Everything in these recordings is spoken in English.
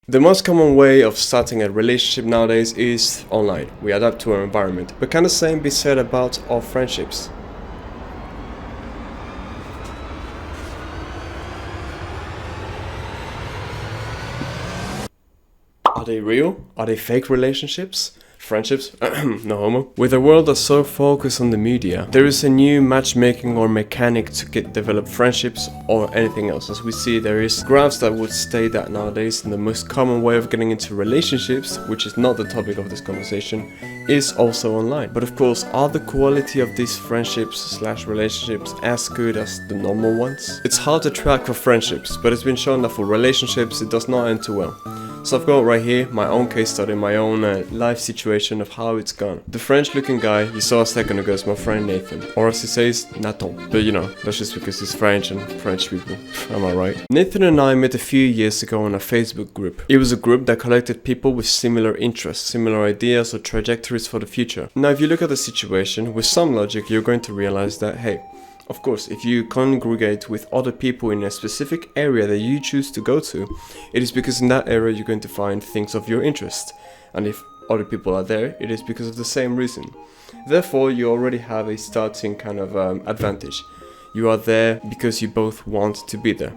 The most common way of starting a relationship nowadays is online. We adapt to our environment. But can the same be said about our friendships? Are they real? Are they fake relationships? Friendships? No homo. With a world that's so focused on the media, there is a new matchmaking or mechanic to develop friendships or anything else. As we see, there is graphs that would state that nowadays the most common way of getting into relationships, which is not the topic of this conversation, is also online. But of course, are the quality of these friendships/relationships as good as the normal ones? It's hard to track for friendships, but it's been shown that for relationships it does not end too well. So I've got right here my own case study, my own life situation of how it's gone. The French looking guy you saw a second ago is my friend Nathan, or as he says, Nathan. But you know, that's just because he's French and French people, am I right? Nathan and I met a few years ago on a Facebook group. It was a group that collected people with similar interests, similar ideas or trajectories for the future. Now if you look at the situation, with some logic you're going to realize that, hey, of course, if you congregate with other people in a specific area that you choose to go to, it is because in that area you're going to find things of your interest. And if other people are there, it is because of the same reason. Therefore, you already have a starting kind of advantage. You are there because you both want to be there.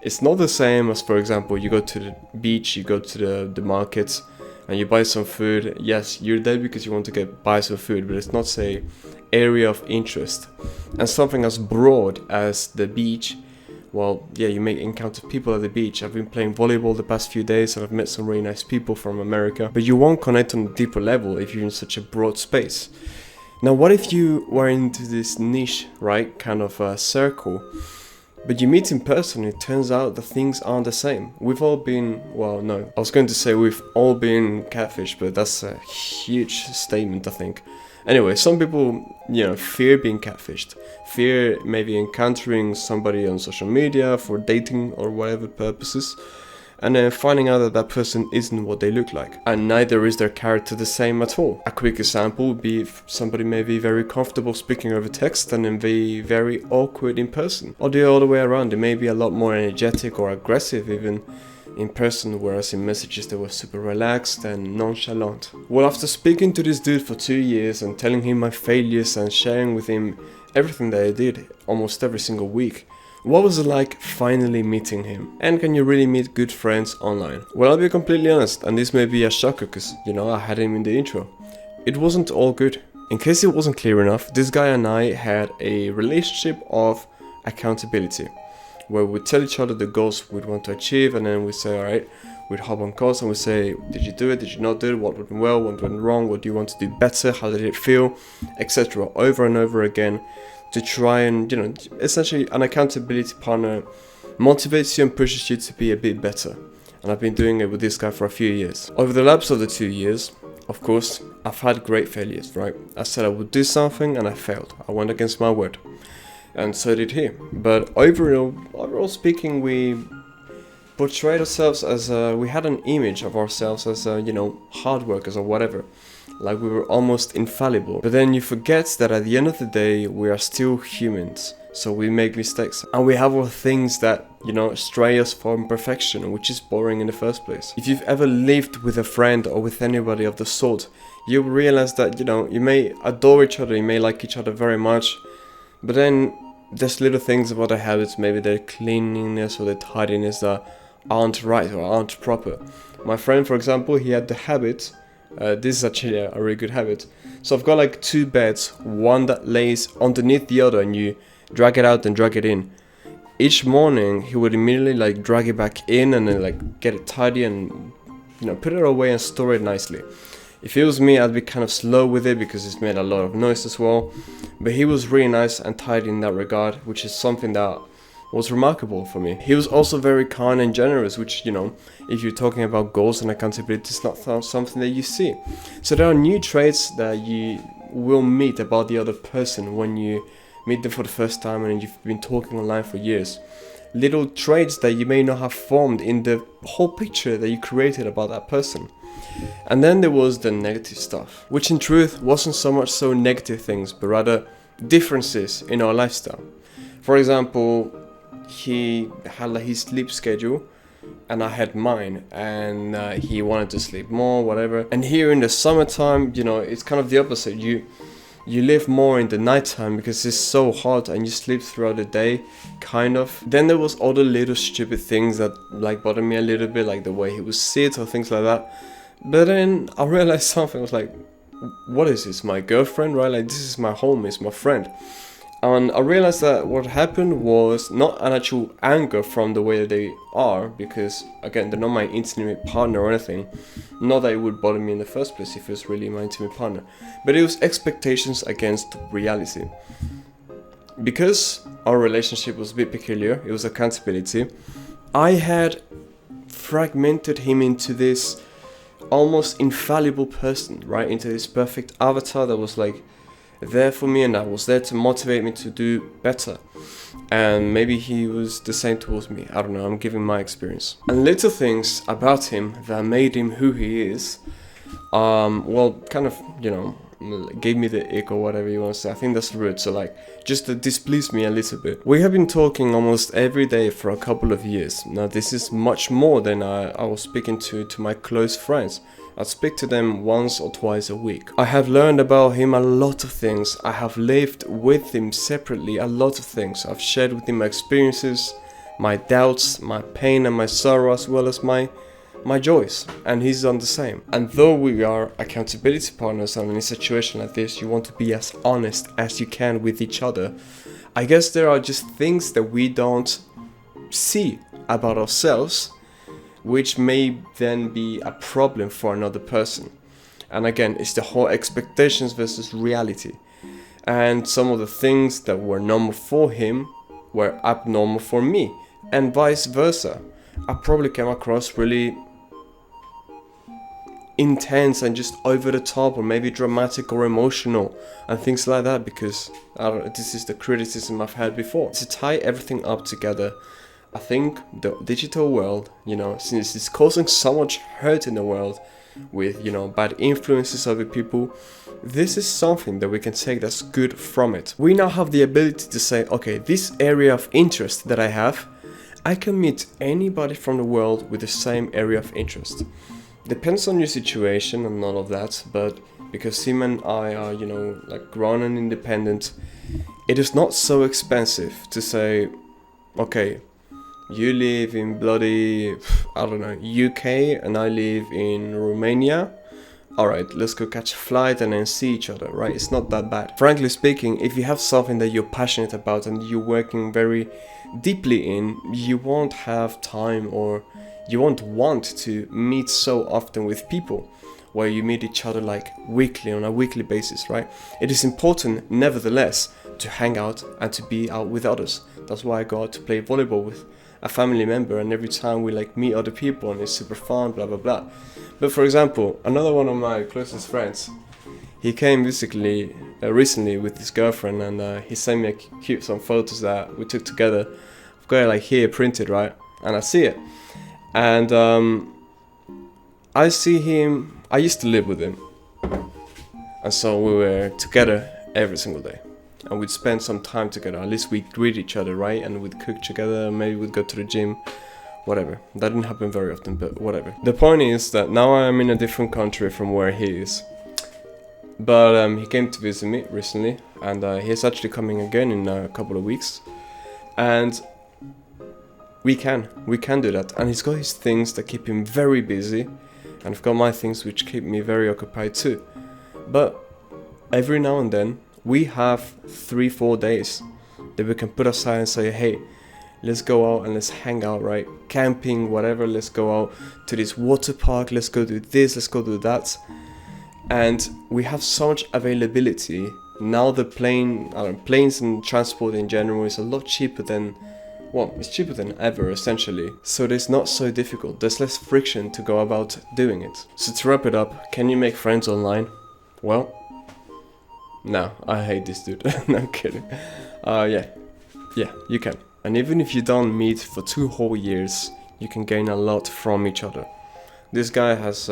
It's not the same as, for example, you go to the beach, you go to the markets, and you buy some food. Yes, you're there because you want to buy some food, but it's not, say, area of interest. And something as broad as the beach, well, yeah, you may encounter people at the beach. I've been playing volleyball the past few days and I've met some really nice people from America, but you won't connect on a deeper level if you're in such a broad space. Now, what if you were into this niche, right, kind of a circle, but you meet in person and it turns out that things aren't the same? We've all been, well, no, I was going to say we've all been catfish, but that's a huge statement, I think. Anyway, some people, fear being catfished, fear maybe encountering somebody on social media for dating or whatever purposes, and then finding out that that person isn't what they look like, and neither is their character the same at all. A quick example would be if somebody may be very comfortable speaking over text and then be very awkward in person, or the other way around. They may be a lot more energetic or aggressive even in person, whereas in messages they were super relaxed and nonchalant. Well, after speaking to this dude for 2 years and telling him my failures and sharing with him everything that I did almost every single week, what was it like finally meeting him? And can you really meet good friends online? Well, I'll be completely honest, and this may be a shocker because, I had him in the intro. It wasn't all good. In case it wasn't clear enough, this guy and I had a relationship of accountability, where we tell each other the goals we'd want to achieve, and then we say, all right, we'd hop on calls and we say, did you do it, did you not do it, what went well, what went wrong, what do you want to do better, how did it feel, etc. over and over again, to try and, essentially an accountability partner motivates you and pushes you to be a bit better. And I've been doing it with this guy for a few years. Over the lapse of the 2 years, of course, I've had great failures, right? I said I would do something and I failed. I went against my word. And so did he. But overall speaking, we portrayed ourselves as, we had an image of ourselves as, hard workers or whatever. Like we were almost infallible. But then you forget that at the end of the day, we are still humans. So we make mistakes. And we have all things that, stray us from perfection, which is boring in the first place. If you've ever lived with a friend or with anybody of the sort, you'll realize that, you may adore each other, you may like each other very much, but then there's little things about their habits, maybe their cleanliness or their tidiness that aren't right or aren't proper. My friend, for example, he had the habit, this is actually a really good habit. So I've got like 2 beds, one that lays underneath the other and you drag it out and drag it in. Each morning he would immediately drag it back in and then get it tidy and put it away and store it nicely. If it was me, I'd be kind of slow with it because it's made a lot of noise as well. But he was really nice and tidy in that regard, which is something that was remarkable for me. He was also very kind and generous, which, if you're talking about goals and accountability, it's not something that you see. So there are new traits that you will meet about the other person when you meet them for the first time and you've been talking online for years. Little traits that you may not have formed in the whole picture that you created about that person. And then there was the negative stuff, which in truth wasn't so much so negative things, but rather differences in our lifestyle. For example, he had his sleep schedule and I had mine, and he wanted to sleep more, whatever. And here in the summertime, you know, it's kind of the opposite. You live more in the nighttime because it's so hot, and you sleep throughout the day, kind of. Then there was other little stupid things that like bothered me a little bit, like the way he would sit or things like that. But then I realized something. I was like, what is this? My girlfriend, right? Like, this is my home, it's my friend. And I realized that what happened was not an actual anger from the way that they are, because again, they're not my intimate partner or anything. Not that it would bother me in the first place if it was really my intimate partner, but it was expectations against reality. Because our relationship was a bit peculiar, it was accountability. I had fragmented him into this almost infallible person, right? Into this perfect avatar that was like there for me, and that was there to motivate me to do better. And maybe he was the same towards me. I don't know, I'm giving my experience. And little things about him that made him who he is, well, kind of, you know, gave me the ick or whatever you want to say. I think that's rude. So like, just to displease me a little bit. We have been talking almost every day for a couple of years. Now this is much more than I was speaking to my close friends. I speak to them once or twice a week. I have learned about him a lot of things. I have lived with him separately a lot of things. I've shared with him my experiences, my doubts, my pain and my sorrow, as well as my joys, and he's done the same. And though we are accountability partners, and in a situation like this you want to be as honest as you can with each other, I guess there are just things that we don't see about ourselves, which may then be a problem for another person. And again, it's the whole expectations versus reality. And some of the things that were normal for him were abnormal for me, and vice versa. I probably came across really intense and just over the top, or maybe dramatic or emotional and things like that, because I don't know, this is the criticism I've had before. To tie everything up together, I think the digital world, you know, since it's causing so much hurt in the world with, you know, bad influences over people, this is something that we can take that's good from it. We now have the ability to say, okay, this area of interest that I have, I can meet anybody from the world with the same area of interest. Depends on your situation and all of that, but because him and I are, you know, like grown and independent, it is not so expensive to say, okay, you live in bloody, I don't know, UK, and I live in Romania. Alright, let's go catch a flight and then see each other, right? It's not that bad. Frankly speaking, if you have something that you're passionate about and you're working very deeply in, you won't have time, or you won't want to meet so often with people where you meet each other like weekly, on a weekly basis, right? It is important, nevertheless, to hang out and to be out with others. That's why I go out to play volleyball with a family member, and every time we like meet other people and it's super fun, blah blah blah. But for example, another one of my closest friends, he came basically recently with his girlfriend, and he sent me some photos that we took together. I've got it like here printed, right? And I see it, and I see him. I used to live with him, and so we were together every single day. And we'd spend some time together, at least we'd greet each other, right? And we'd cook together, maybe we'd go to the gym, whatever. That didn't happen very often, but whatever. The point is that now I'm in a different country from where he is. But he came to visit me recently, and he's actually coming again in a couple of weeks. And we can do that. And he's got his things that keep him very busy, and I've got my things which keep me very occupied too. But every now and then, we have 3-4 days that we can put aside and say, hey, let's go out and let's hang out, right? Camping, whatever, let's go out to this water park, let's go do this, let's go do that. And we have so much availability. Now the planes and transport in general is a lot cheaper than, well, it's cheaper than ever, essentially. So it's not so difficult. There's less friction to go about doing it. So to wrap it up, can you make friends online? Well, no, I hate this dude. No, I'm kidding. Yeah, you can. And even if you don't meet for 2 whole years, you can gain a lot from each other. This guy has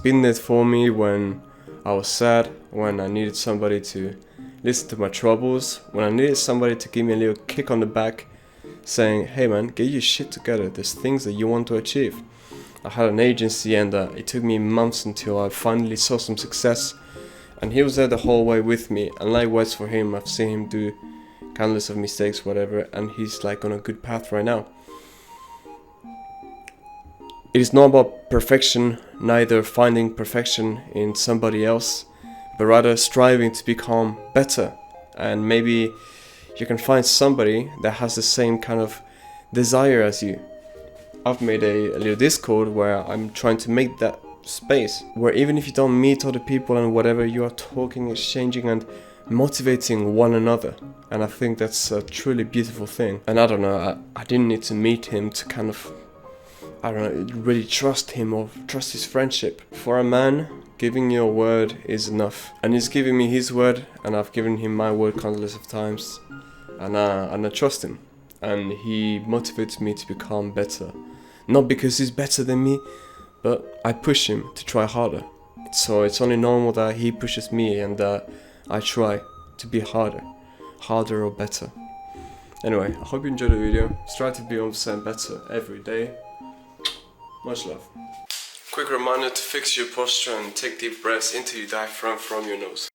been there for me when I was sad, when I needed somebody to listen to my troubles, when I needed somebody to give me a little kick on the back. saying, hey man, get your shit together, there's things that you want to achieve. I had an agency and it took me months until I finally saw some success, and he was there the whole way with me, and likewise for him. I've seen him do countless of mistakes, whatever, and he's like on a good path right now. It is not about perfection, neither finding perfection in somebody else, but rather striving to become better. And maybe you can find somebody that has the same kind of desire as you. I've made a little Discord where I'm trying to make that space where even if you don't meet other people and whatever, you are talking, exchanging and motivating one another. And I think that's a truly beautiful thing. And I don't know, I didn't need to meet him to kind of, I don't know, really trust him or trust his friendship. For a man, giving your word is enough. And he's giving me his word, and I've given him my word countless of times. And I trust him. And he motivates me to become better. Not because he's better than me, but I push him to try harder. So it's only normal that he pushes me and that I try to be harder or better. Anyway, I hope you enjoyed the video. Try to be 1% better every day. Much love. Quick reminder to fix your posture and take deep breaths into your diaphragm from your nose.